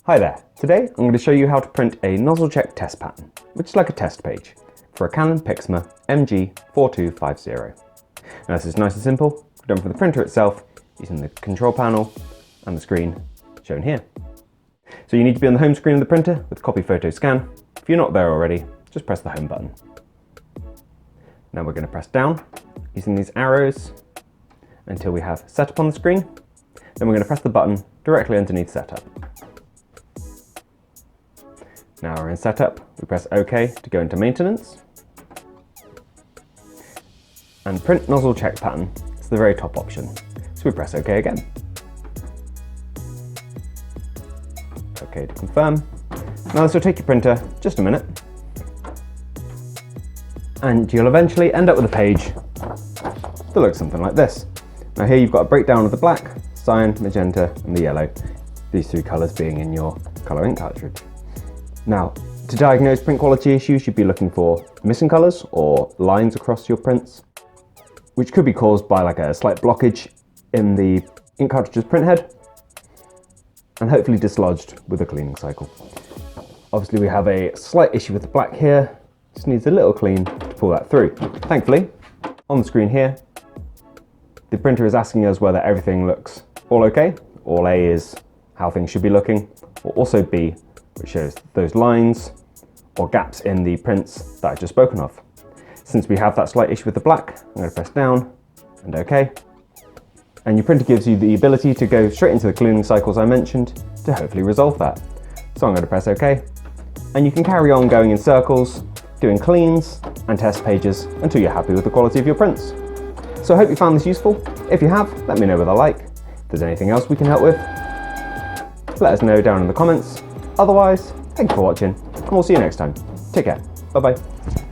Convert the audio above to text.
Hi there, today I'm going to show you how to print a nozzle check test pattern, which is like a test page, for a Canon Pixma MG4250. Now this is nice and simple, done from the printer itself, using the control panel and the screen shown here. So you need to be on the home screen of the printer with copy photo scan. If you're not there already, just press the home button. Now we're going to press down using these arrows until we have setup on the screen. Then we're going to press the button directly underneath setup. Now we're in setup, we press OK to go into maintenance. And print nozzle check pattern is the very top option. So we press OK again. OK to confirm. Now this will take your printer just a minute. And you'll eventually end up with a page that looks something like this. Now here you've got a breakdown of the black, cyan, magenta and the yellow. These three colours being in your colour ink cartridge. Now, to diagnose print quality issues, you'd be looking for missing colours or lines across your prints, which could be caused by like a slight blockage in the ink cartridge's print head, and hopefully dislodged with a cleaning cycle. Obviously we have a slight issue with the black here, just needs a little clean to pull that through. Thankfully, on the screen here, the printer is asking us whether everything looks all okay. All A is how things should be looking, or also B, which shows those lines or gaps in the prints that I've just spoken of. Since we have that slight issue with the black, I'm going to press down and OK. And your printer gives you the ability to go straight into the cleaning cycles I mentioned to hopefully resolve that. So I'm going to press OK. And you can carry on going in circles, doing cleans and test pages until you're happy with the quality of your prints. So I hope you found this useful. If you have, let me know with a like. If there's anything else we can help with, let us know down in the comments. Otherwise, thank you for watching, and we'll see you next time. Take care. Bye-bye.